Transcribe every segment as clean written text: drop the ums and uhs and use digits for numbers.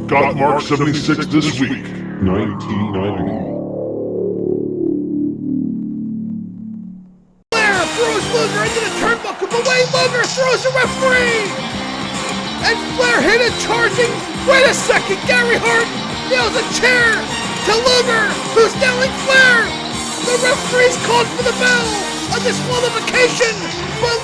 Gotmark76 this week, 1990. Flair throws Luger into the turnbuckle, but Wayne Luger throws a referee! And Flair hit it charging. Wait a second, Gary Hart nails a chair to Luger, who's nailing Flair! The referee's called for the bell! A disqualification! But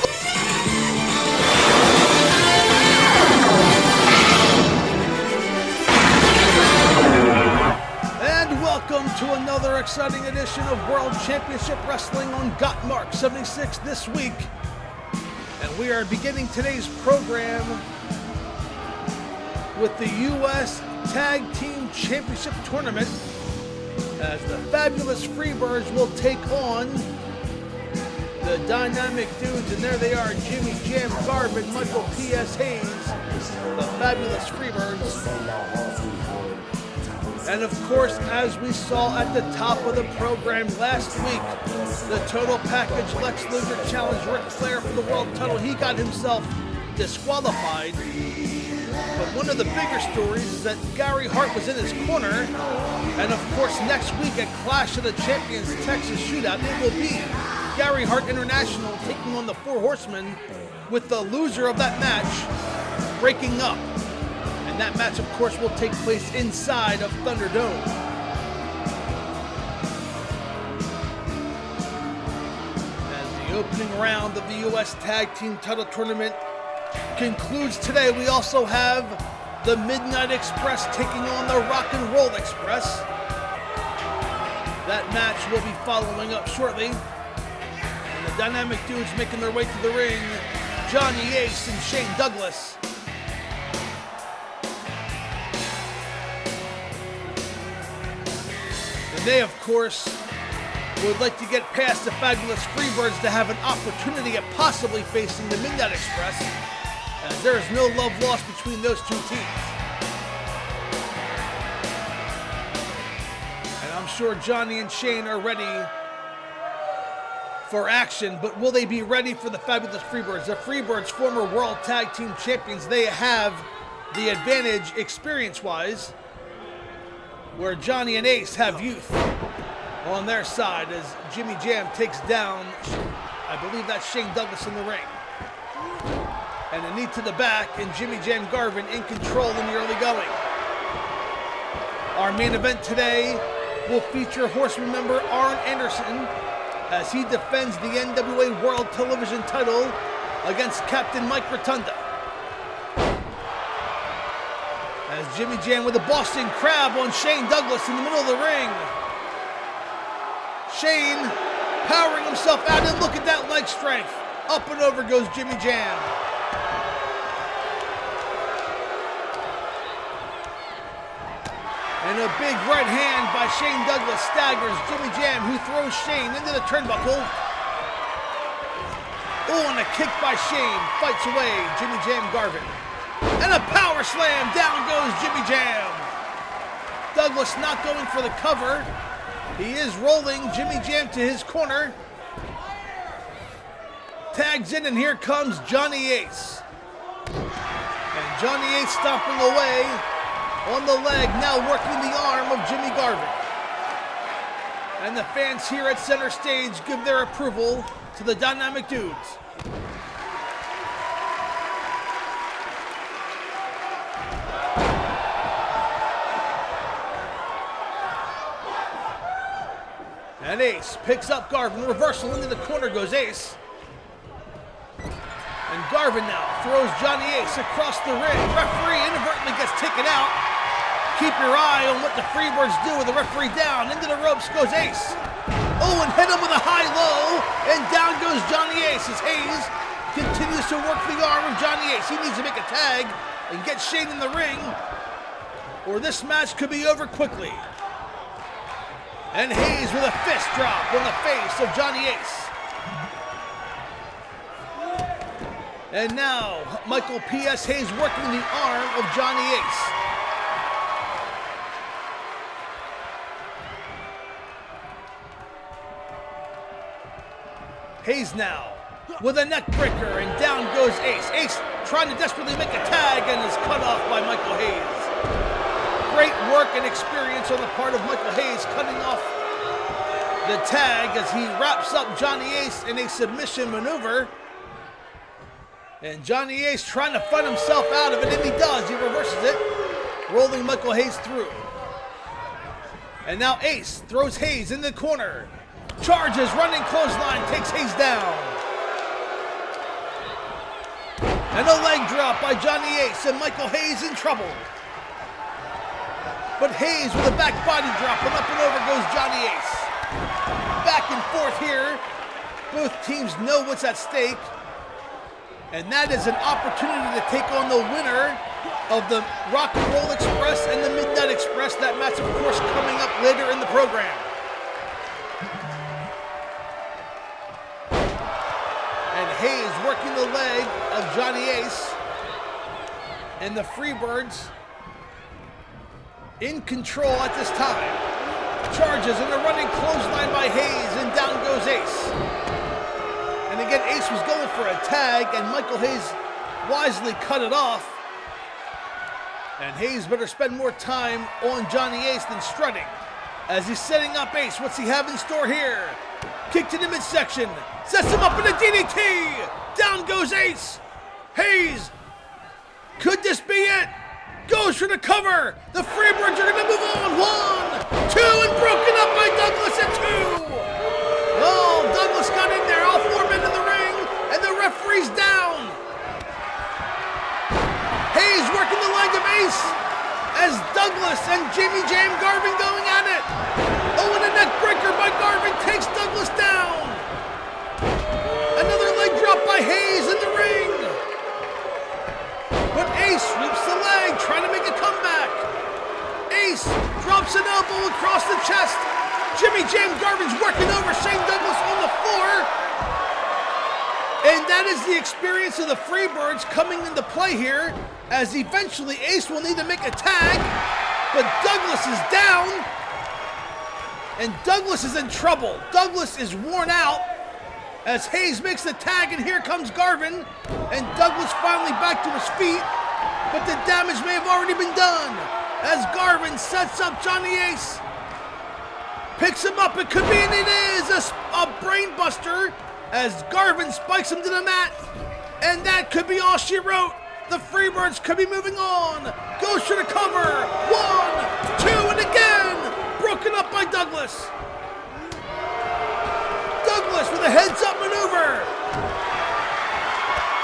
welcome to another exciting edition of World Championship Wrestling on Gotmark76 this week. And we are beginning today's program with the U.S. Tag Team Championship Tournament as the fabulous Freebirds will take on the Dynamic Dudes. And there they are, Jimmy Jam Garvin, Michael P.S. Hayes, the fabulous Freebirds. And of course, as we saw at the top of the program last week, the total package Lex Luger challenged Ric Flair for the world title. He got himself disqualified. But one of the bigger stories is that Gary Hart was in his corner. And of course, next week at Clash of the Champions Texas Shootout, it will be Gary Hart International taking on the Four Horsemen, with the loser of that match breaking up. That match, of course, will take place inside of Thunderdome. As the opening round of the U.S. Tag Team Title Tournament concludes today, we also have the Midnight Express taking on the Rock and Roll Express. That match will be following up shortly. And the Dynamic Dudes making their way to the ring, Johnny Ace and Shane Douglas. They, of course, would like to get past the fabulous Freebirds to have an opportunity at possibly facing the Midnight Express, as there is no love lost between those two teams. And I'm sure Johnny and Shane are ready for action, but will they be ready for the fabulous Freebirds? The Freebirds, former World Tag Team Champions, they have the advantage experience-wise, where Johnny and Ace have youth on their side as Jimmy Jam takes down, I believe that's Shane Douglas in the ring. And a knee to the back, and Jimmy Jam Garvin in control in the early going. Our main event today will feature Horseman member Arn Anderson as he defends the NWA World Television title against Captain Mike Rotunda. As Jimmy Jam with a Boston Crab on Shane Douglas in the middle of the ring. Shane powering himself out, and look at that leg strength. Up and over goes Jimmy Jam. And a big right hand by Shane Douglas staggers Jimmy Jam, who throws Shane into the turnbuckle. Oh, and a kick by Shane fights away Jimmy Jam Garvin. And a power slam, down goes Jimmy Jam. Douglas not going for the cover. He is rolling Jimmy Jam to his corner. Tags in, and here comes Johnny Ace. And Johnny Ace stomping away on the leg, now working the arm of Jimmy Garvin. And the fans here at center stage give their approval to the Dynamic Dudes. And Ace picks up Garvin. Reversal into the corner goes Ace. And Garvin now throws Johnny Ace across the ring. Referee inadvertently gets taken out. Keep your eye on what the Freebirds do with the referee down. Into the ropes goes Ace. Oh, and hit him with a high-low. And down goes Johnny Ace as Hayes continues to work the arm of Johnny Ace. He needs to make a tag and get Shane in the ring, or this match could be over quickly. And Hayes with a fist drop on the face of Johnny Ace. And now, Michael P.S. Hayes working the arm of Johnny Ace. Hayes now with a neck breaker, and down goes Ace. Ace trying to desperately make a tag and is cut off by Michael Hayes. and experience on the part of Michael Hayes, cutting off the tag as he wraps up Johnny Ace in a submission maneuver. And Johnny Ace trying to fight himself out of it, and he does. He reverses it, rolling Michael Hayes through. And now Ace throws Hayes in the corner. Charges, running clothesline, takes Hayes down. And a leg drop by Johnny Ace, and Michael Hayes in trouble. But Hayes with a back body drop, and up and over goes Johnny Ace. Back and forth here. Both teams know what's at stake. And that is an opportunity to take on the winner of the Rock and Roll Express and the Midnight Express. That match, of course, coming up later in the program. And Hayes working the leg of Johnny Ace. And the Freebirds in control at this time. Charges and a running clothesline by Hayes, and down goes Ace. And again, Ace was going for a tag, and Michael Hayes wisely cut it off. And Hayes better spend more time on Johnny Ace than strutting. As he's setting up Ace, what's he have in store here? Kick to the midsection, sets him up in a DDT. Down goes Ace. Hayes, could this be it? Goes for the cover. The Freebirds are going to move on. 1, 2, and broken up by Douglas at 2. Oh, Douglas got in there. All 4 men in the ring, and the referee's down. Hayes working the leg of Ace as Douglas and Jimmy Jam Garvin going at it. Oh, and a neck breaker by Garvin takes Douglas down. Another leg drop by Hayes in the ring. But Ace sweeps the leg, trying to make a comeback. Ace drops an elbow across the chest. Jimmy Jam Garvin's working over Shane Douglas on the floor. And that is the experience of the Freebirds coming into play here, as eventually Ace will need to make a tag, but Douglas is down, and Douglas is in trouble. Douglas is worn out as Hayes makes the tag, and here comes Garvin, and Douglas finally back to his feet, but the damage may have already been done as Garvin sets up Johnny Ace. Picks him up, it could be, and it is a brain buster as Garvin spikes him to the mat, and that could be all she wrote. The Freebirds could be moving on. Goes for the cover. 1, 2, and again. Broken up by Douglas. Douglas with a heads-up maneuver.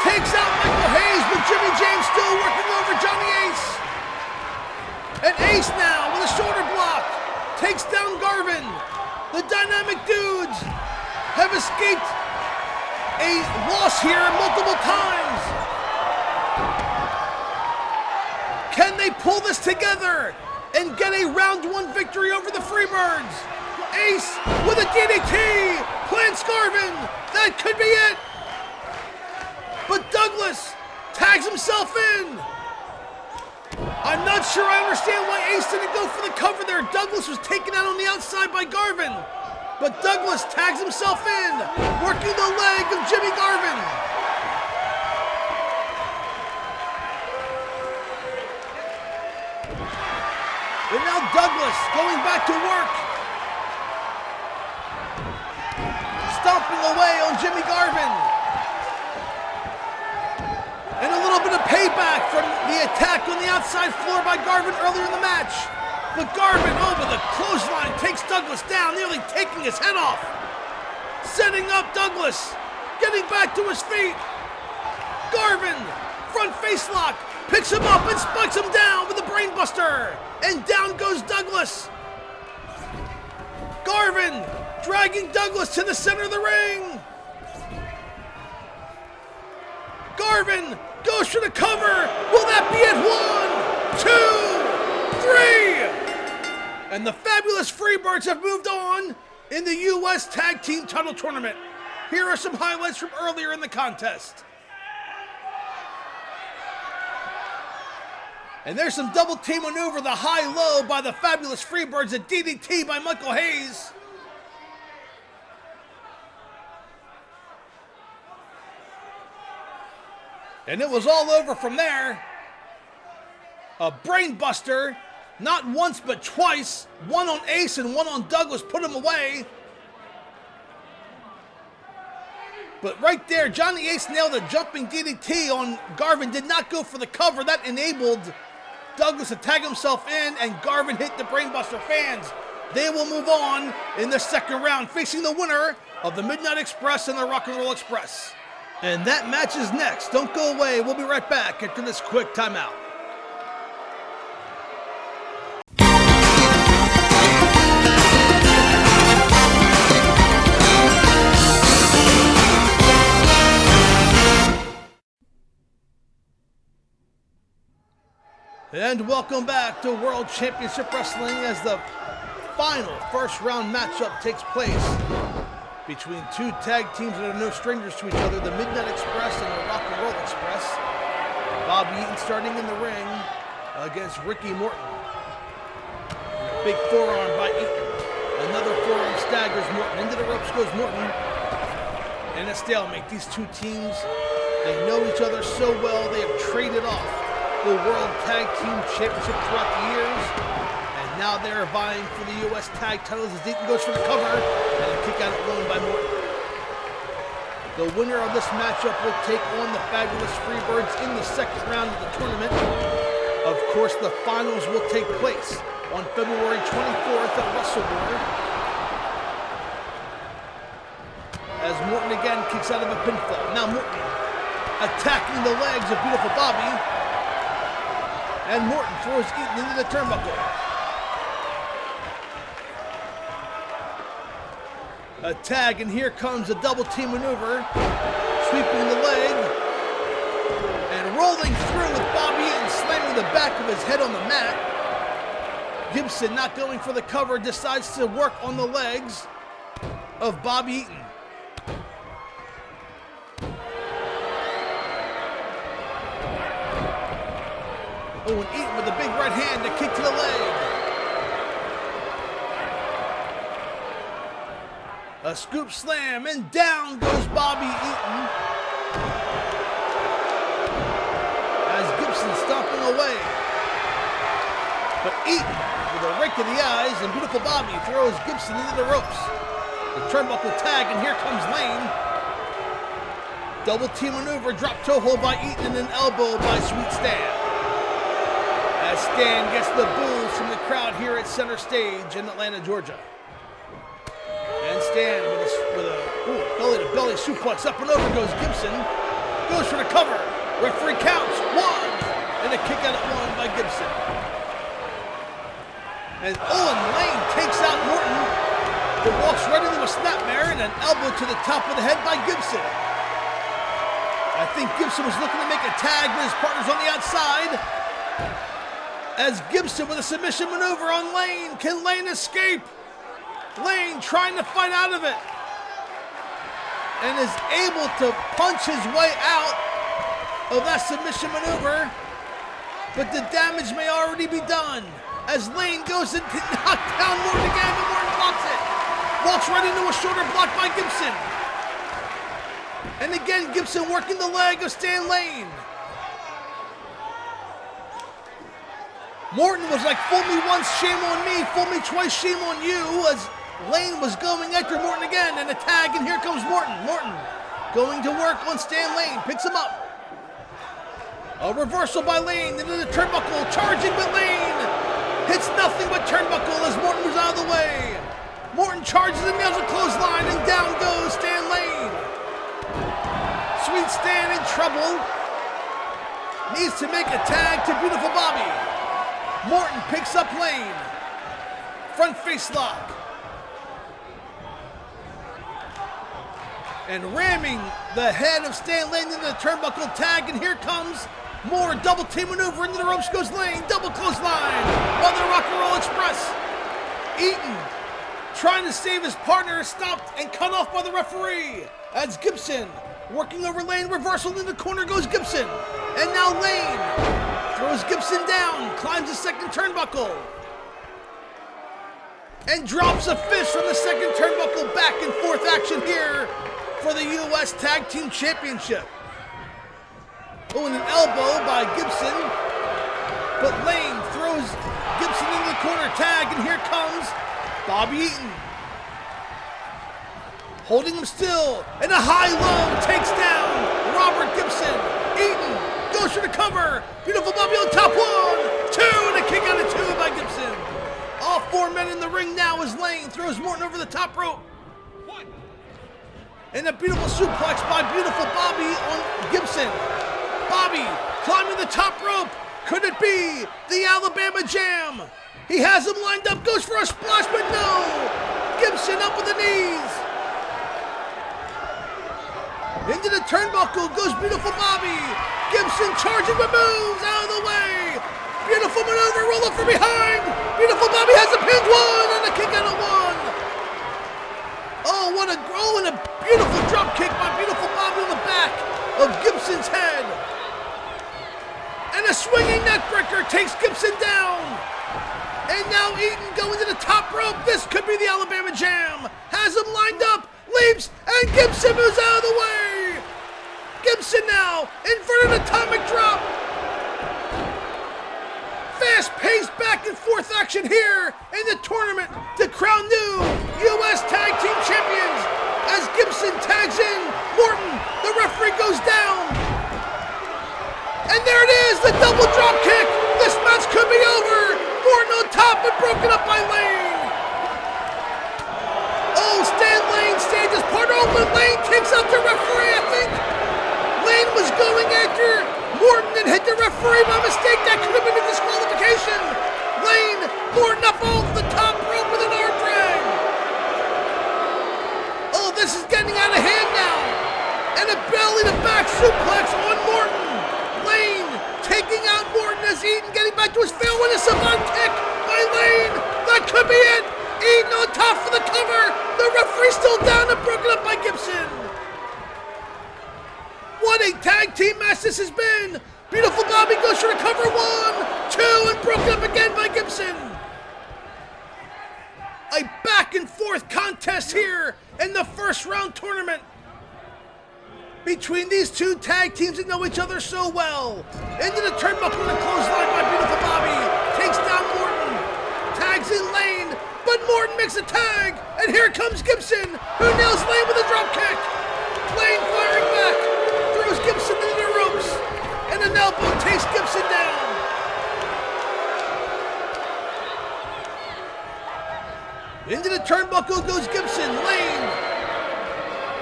Takes out Michael Hayes, but Jimmy James still working over Johnny Ace. And Ace now with a shoulder block. Takes down Garvin. The Dynamic Dudes have escaped a loss here multiple times. Can they pull this together and get a round 1 victory over the Freebirds? Ace with a DDT, plants Garvin. That could be it. But Douglas tags himself in. I'm not sure I understand why Ace didn't go for the cover there. Douglas was taken out on the outside by Garvin. But Douglas tags himself in, working the leg of Jimmy Garvin. And now Douglas going back to work. Stomping away on Jimmy Garvin. And a little bit of payback from the attack on the outside floor by Garvin earlier in the match. But Garvin over the clothesline takes Douglas down, nearly taking his head off. Setting up Douglas, getting back to his feet. Garvin, front face lock, picks him up and spikes him down with a brain buster. And down goes Douglas. Garvin dragging Douglas to the center of the ring. Garvin goes for the cover. Will that be it? 1, 2, 3. And the fabulous Freebirds have moved on in the U.S. Tag Team Title Tournament. Here are some highlights from earlier in the contest. And there's some double team maneuver, the high-low by the fabulous Freebirds, a DDT by Michael Hayes. And it was all over from there. A brain buster Not once, but twice. One on Ace and one on Douglas put him away. But right there, Johnny Ace nailed a jumping DDT on Garvin. Did not go for the cover. That enabled Douglas to tag himself in, and Garvin hit the Brainbuster. Fans, they will move on in the second round, facing the winner of the Midnight Express and the Rock and Roll Express. And that match is next. Don't go away. We'll be right back after this quick timeout. And welcome back to World Championship Wrestling as the final first round matchup takes place between two tag teams that are no strangers to each other, the Midnight Express and the Rock and Roll Express. Bobby Eaton starting in the ring against Ricky Morton. Big forearm by Eaton. Another forearm staggers Morton. Into the ropes goes Morton. And a stalemate. These two teams, they know each other so well, they have traded off the World Tag Team Championship throughout the years, and now they're vying for the U.S. Tag titles as Eaton goes for the cover, and a kick out at one by Morton. The winner of this matchup will take on the fabulous Freebirds in the second round of the tournament. Of course, the finals will take place on February 24th at WrestleWar, as Morton again kicks out of a pinfall. Now Morton attacking the legs of beautiful Bobby. And Morton throws Eaton into the turnbuckle. A tag, and here comes a double team maneuver. Sweeping the leg. And rolling through with Bobby Eaton slamming the back of his head on the mat. Gibson, not going for the cover, decides to work on the legs of Bobby Eaton. Oh, and Eaton with a big right hand to kick to the leg. A scoop slam, and down goes Bobby Eaton. As Gibson stomping away. But Eaton, with a rake of the eyes, and beautiful Bobby throws Gibson into the ropes. The turnbuckle tag, and here comes Lane. Double team maneuver, drop toe hold by Eaton, and an elbow by Sweet Stan. As Stan gets the boos from the crowd here at Center Stage in Atlanta, Georgia. And Stan with a belly-to-belly suplex. Up and over goes Gibson. Goes for the cover. Referee counts. One. And a kick out at one by Gibson. And Owen Lane takes out Morton. But walks right into a snapmare and an elbow to the top of the head by Gibson. I think Gibson was looking to make a tag with his partners on the outside. As Gibson with a submission maneuver on Lane. Can Lane escape? Lane trying to fight out of it. And is able to punch his way out of that submission maneuver. But the damage may already be done. As Lane goes to knock down Morton again, but Morton blocks it. Walks right into a shoulder block by Gibson. And again, Gibson working the leg of Stan Lane. Morton was like, fool me once, shame on me. Fool me twice, shame on you. As Lane was going after Morton again. And a tag, and here comes Morton. Morton going to work on Stan Lane. Picks him up. A reversal by Lane into the turnbuckle. Charging, but Lane hits nothing but turnbuckle as Morton moves out of the way. Morton charges and nails a clothesline, and down goes Stan Lane. Sweet Stan in trouble. Needs to make a tag to beautiful Bobby. Morton picks up Lane. Front face lock. And ramming the head of Stan Lane into the turnbuckle tag. And here comes more double team maneuver. Into the ropes goes Lane. Double clothesline by the Rock and Roll Express. Eaton trying to save his partner, stopped and cut off by the referee. As Gibson working over Lane. Reversal in the corner goes Gibson. And now Lane throws Gibson down, climbs the second turnbuckle, and drops a fist from the second turnbuckle. Back and forth action here for the U.S. Tag Team Championship. Oh, and an elbow by Gibson, but Lane throws Gibson and here comes Bobby Eaton. Holding him still, and a high-low takes down Robert Gibson. Eaton goes for the cover. Beautiful Bobby on top, 1, 2, and a kick out of 2 by Gibson. All 4 men in the ring now as Lane throws Morton over the top rope. And a beautiful suplex by beautiful Bobby on Gibson. Bobby climbing the top rope. Could it be the Alabama Jam? He has him lined up, goes for a splash, but no! Gibson up with the knees. Into the turnbuckle goes beautiful Bobby. Gibson charging but moves out of the way. Beautiful maneuver, roll up from behind. Beautiful Bobby has a pinned 1 and a kick out of 1. And a beautiful drop kick by beautiful Bobby on the back of Gibson's head. And a swinging neckbreaker takes Gibson down. And now Eaton going to the top rope. This could be the Alabama Jam. Has him lined up, leaps, and Gibson moves out of the way. Gibson now, inverted atomic drop. Fast-paced back and forth action here in the tournament to crown new U.S. Tag Team Champions as Gibson tags in Morton. The referee goes down. And there it is, the double drop kick. This match could be over. Morton on top and broken up by Lane. Oh, Stan Lane stays his partner open. Lane kicks out the referee, I think. Lane was going after Morton and hit the referee by mistake. That could have been a disqualification. Lane, Morton up off the top rope with an arm drag. Oh, this is getting out of hand now. And a belly to back suplex on Morton. Lane taking out Morton as Eaton getting back to his fail with a savant kick by Lane. That could be it. Eaton on top for the cover. The referee still down and broken up by Gibson. What a tag team match this has been. Beautiful Bobby goes for the cover, 1, 2, and broken up again by Gibson. A back and forth contest here in the first round tournament between these two tag teams that know each other so well. Into the turnbuckle and a clothesline by beautiful Bobby. Takes down Morton. Tags in Lane, but Morton makes a tag. And here comes Gibson, who nails Lane with a drop kick. Lane firing back. Throws Gibson into the ropes. And an elbow takes Gibson down. Into the turnbuckle goes Gibson. Lane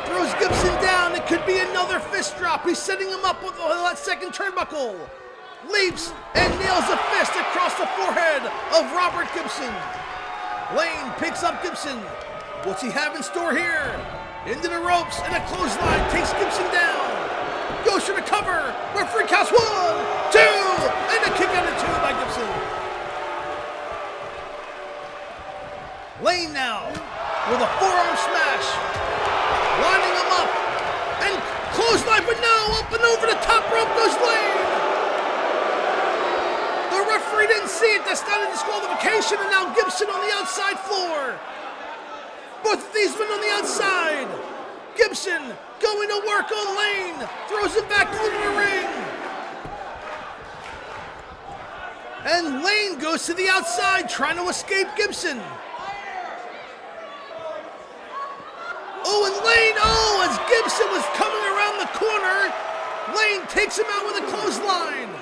throws Gibson down. It could be another fist drop. He's setting him up with that second turnbuckle. Leaps and nails a fist across the forehead of Robert Gibson. Lane picks up Gibson. What's he have in store here? Into the ropes and a clothesline takes Gibson down. Goes for the cover. Referee counts 1, 2, and a kick out of 2 by Gibson. Lane now with a forearm smash. Lining him up, and clothesline, but no, up and over the top rope goes Lane. The referee didn't see it, that's not a disqualification, and now Gibson on the outside floor. Both of these men on the outside. Gibson going to work on Lane, throws it back into the ring. And Lane goes to the outside, trying to escape Gibson. Oh, and Lane, as Gibson was coming around the corner, Lane takes him out with a clothesline.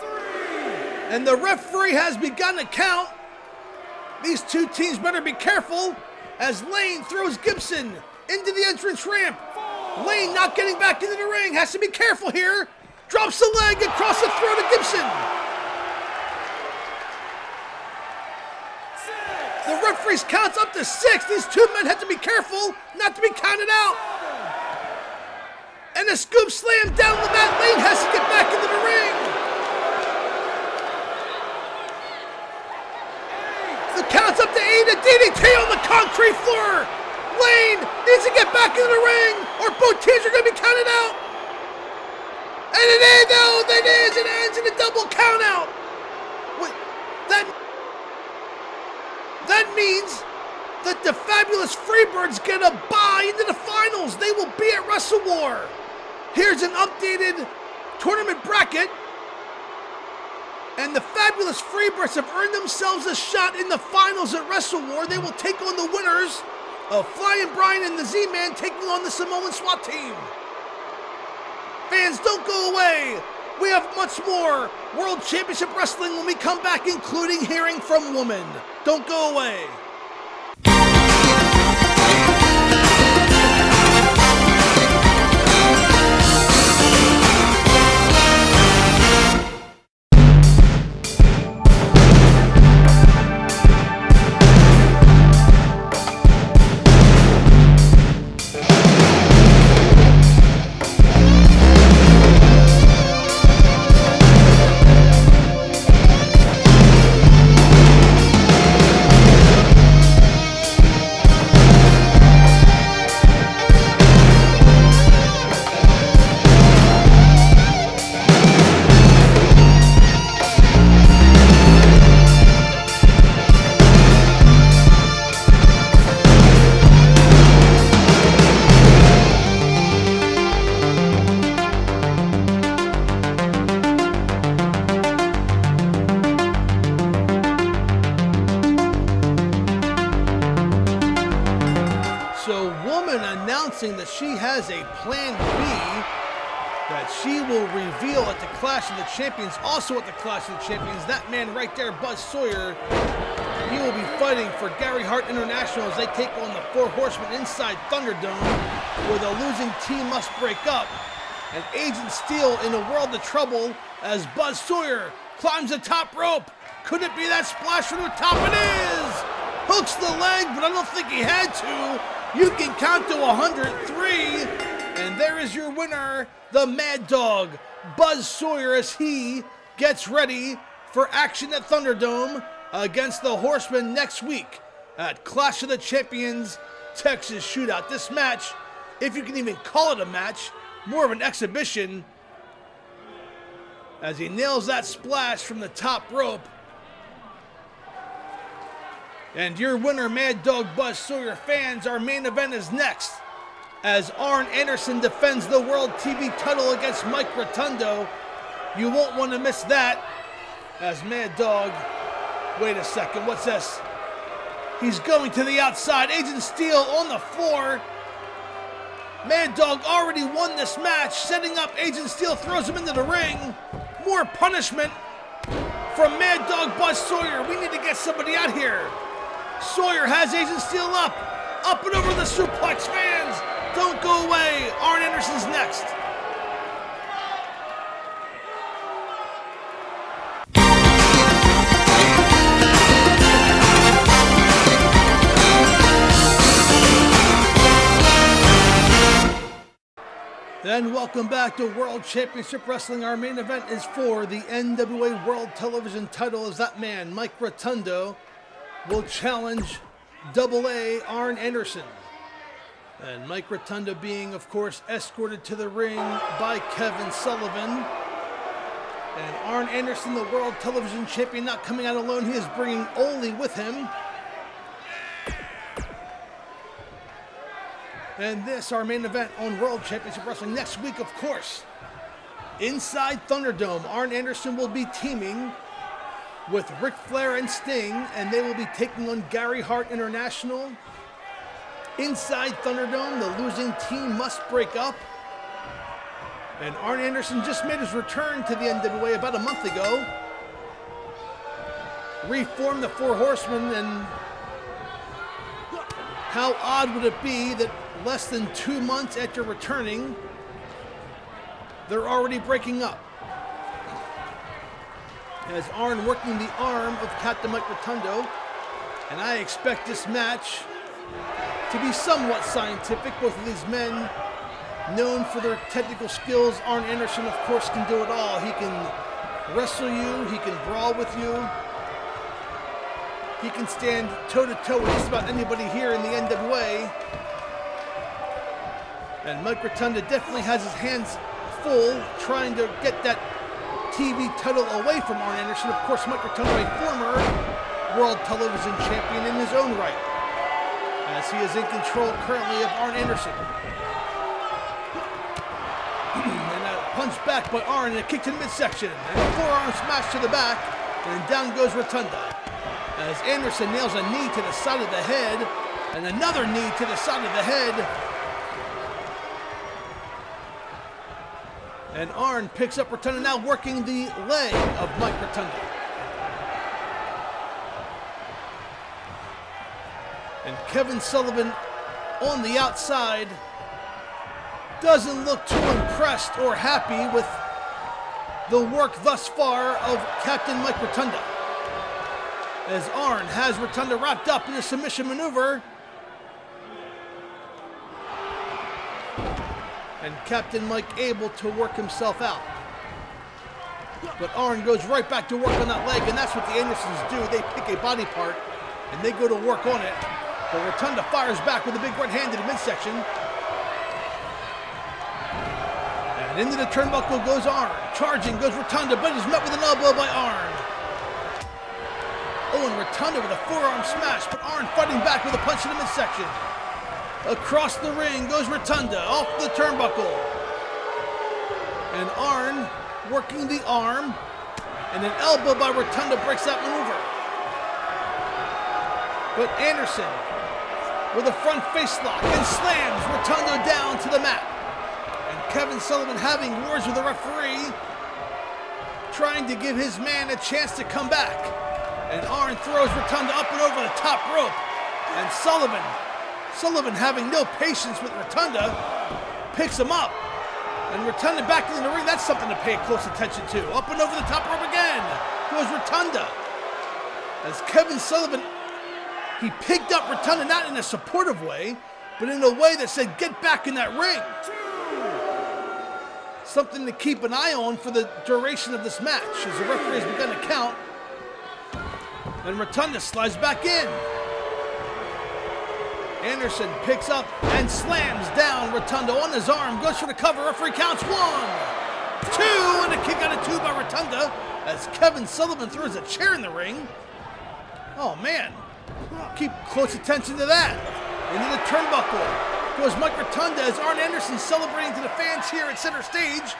3. And the referee has begun to count. These two teams better be careful as Lane throws Gibson into the entrance ramp. 4. Lane not getting back into the ring, has to be careful here. Drops the leg across the throat of Gibson. The referee counts up to 6. These two men have to be careful not to be counted out. And a scoop slam down the mat. Lane has to get back into the ring. The count's up to 8. A DDT on the concrete floor. Lane needs to get back into the ring or both teams are going to be counted out. And it is, no, it is. It ends in a double count out. Wait, That means that the fabulous Freebirds get a bye into the finals. They will be at Wrestle War. Here's an updated tournament bracket. And the fabulous Freebirds have earned themselves a shot in the finals at Wrestle War. They will take on the winners of Flying Brian and the Z-Man taking on the Samoan SWAT team. Fans, don't go away. We have much more World Championship Wrestling when we come back, including hearing from women. Don't go away. That she has a plan B that she will reveal at the Clash of the Champions. Also at the Clash of the Champions, that man right there, Buzz Sawyer, he will be fighting for Gary Hart International as they take on the Four Horsemen inside Thunderdome, where the losing team must break up. And Agent Steel in a world of trouble as Buzz Sawyer climbs the top rope. Could it be that splash from the top? It is! Hooks the leg, but I don't think he had to. You can count to 103, and there is your winner, the Mad Dog, Buzz Sawyer, as he gets ready for action at Thunderdome against the Horsemen next week at Clash of the Champions Texas Shootout. This match, if you can even call it a match, more of an exhibition, as he nails that splash from the top rope. And your winner, Mad Dog Buzz Sawyer. Fans, our main event is next, as Arn Anderson defends the World TV title against Mike Rotunda. You won't want to miss that, as Mad Dog, wait a second, what's this? He's going to the outside. Agent Steel on the floor. Mad Dog already won this match. Setting up, Agent Steel throws him into the ring. More punishment from Mad Dog Buzz Sawyer. We need to get somebody out here. Sawyer has Agent Steel up and over the suplex. Fans, don't go away. Arn Anderson's next. And welcome back to World Championship Wrestling. Our main event is for the NWA World Television title, as that man, Mike Rotunda, will challenge AA Arn Anderson. And Mike Rotunda being, of course, escorted to the ring by Kevin Sullivan. And Arn Anderson, the World Television Champion, not coming out alone. He is bringing Ole with him. And this, our main event on World Championship Wrestling next week, of course. Inside Thunderdome, Arn Anderson will be teaming with Ric Flair and Sting, and they will be taking on Gary Hart International. Inside Thunderdome, the losing team must break up. And Arn Anderson just made his return to the NWA about a month ago. Reformed the Four Horsemen, and how odd would it be that less than 2 months after returning, they're already breaking up? As Arn working the arm of Captain Mike Rotunda, and I expect this match to be somewhat scientific. Both of these men known for their technical skills. Arn Anderson, of course, can do it all. He can wrestle you, he can brawl with you, he can stand toe-to-toe with just about anybody here in the NWA. And Mike Rotunda definitely has his hands full trying to get that TV title away from Arn Anderson. Of course, Mike Rotunda, a former World Television Champion in his own right, as he is in control currently of Arn Anderson. And a punch back by Arn and a kick to the midsection. And a forearm smash to the back. and down goes Rotunda. As Anderson nails a knee to the side of the head, and another knee to the side of the head. And Arn picks up Rotunda, now working the leg of Mike Rotunda. And Kevin Sullivan on the outside doesn't look too impressed or happy with the work thus far of Captain Mike Rotunda. As Arn has Rotunda wrapped up in a submission maneuver. And Captain Mike able to work himself out. But Arn goes right back to work on that leg, and that's what the Andersons do. They pick a body part, and they go to work on it. But Rotunda fires back with a big right hand to the midsection. And into the turnbuckle goes Arn. Charging goes Rotunda, but he's met with an elbow by Arn. Oh, and Rotunda with a forearm smash, but Arn fighting back with a punch in the midsection. Across the ring goes Rotunda, off the turnbuckle. And Arn working the arm, and an elbow by Rotunda breaks that maneuver. But Anderson with a front face lock and slams Rotunda down to the mat. And Kevin Sullivan having words with the referee, trying to give his man a chance to come back. And Arn throws Rotunda up and over the top rope. And Sullivan having no patience with Rotunda, picks him up. And Rotunda back in the ring, that's something to pay close attention to. Up and over the top rope again goes Rotunda. As Kevin Sullivan, he picked up Rotunda, not in a supportive way, but in a way that said, get back in that ring. Something to keep an eye on for the duration of this match, as the referee has begun to count. And Rotunda slides back in. Anderson picks up and slams down Rotunda on his arm, goes for the cover, referee counts 1, 2, and a kick out of 2 by Rotunda as Kevin Sullivan throws a chair in the ring. Oh man, keep close attention to that. Into the turnbuckle goes Mike Rotunda as Arn Anderson celebrating to the fans here at center stage,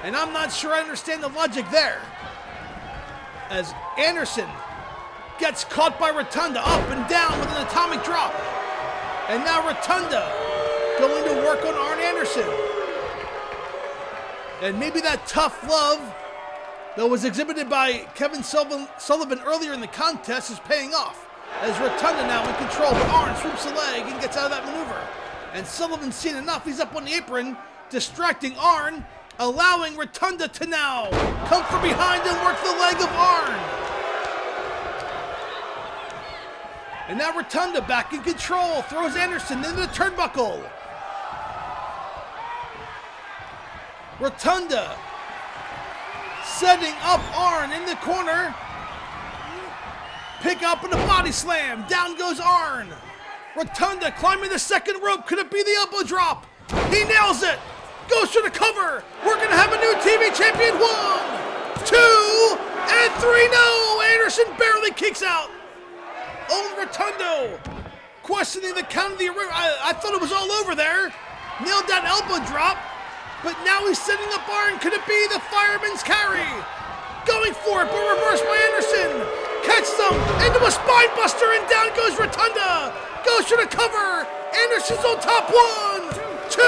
and I'm not sure I understand the logic there. As Anderson gets caught by Rotunda up and down with an atomic drop. And now Rotunda going to work on Arn Anderson. And maybe that tough love that was exhibited by Kevin Sullivan earlier in the contest is paying off. As Rotunda now in control, but Arn swoops the leg and gets out of that maneuver. And Sullivan's seen enough, he's up on the apron, distracting Arn, allowing Rotunda to now come from behind and work the leg of Arn. And now Rotunda back in control, throws Anderson into the turnbuckle. Rotunda setting up Arn in the corner. Pick up in a body slam, down goes Arn. Rotunda climbing the second rope, could it be the elbow drop? He nails it, goes for the cover. We're gonna have a new TV champion. 1, 2, and 3, no! Anderson barely kicks out. Own Rotundo, questioning the count of the arena. I thought it was all over there. Nailed that elbow drop, but now he's setting up Arn. Could it be the fireman's carry? Going for it, but reversed by Anderson. Catches him into a spine buster, and down goes Rotunda. Goes for the cover. Anderson's on top. 1, 2,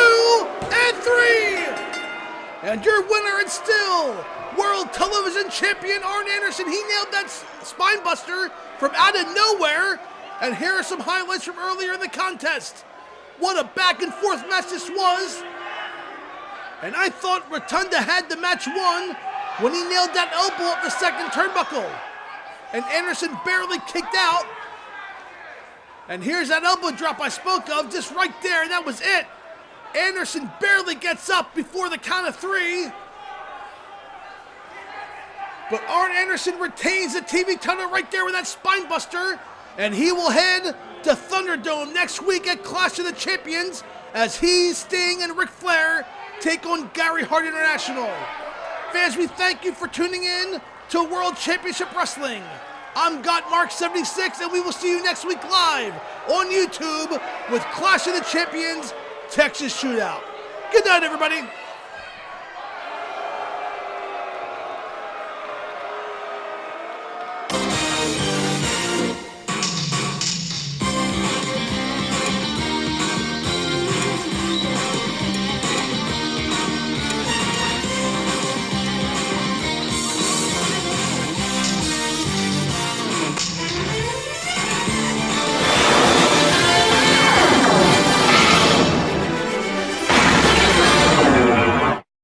and 3. And your winner and still World Television Champion Arn Anderson. He nailed that spine buster from out of nowhere. And here are some highlights from earlier in the contest. What a back and forth match this was. And I thought Rotunda had the match won when he nailed that elbow up the second turnbuckle. And Anderson barely kicked out. And here's that elbow drop I spoke of, just right there, and that was it. Anderson barely gets up before the count of 3. But Arn Anderson retains the TV title right there with that spine buster. And he will head to Thunderdome next week at Clash of the Champions as he, Sting, and Ric Flair take on Gary Hart International. Fans, we thank you for tuning in to World Championship Wrestling. I'm Gotmark76, and we will see you next week live on YouTube with Clash of the Champions Texas Shootout. Good night, everybody.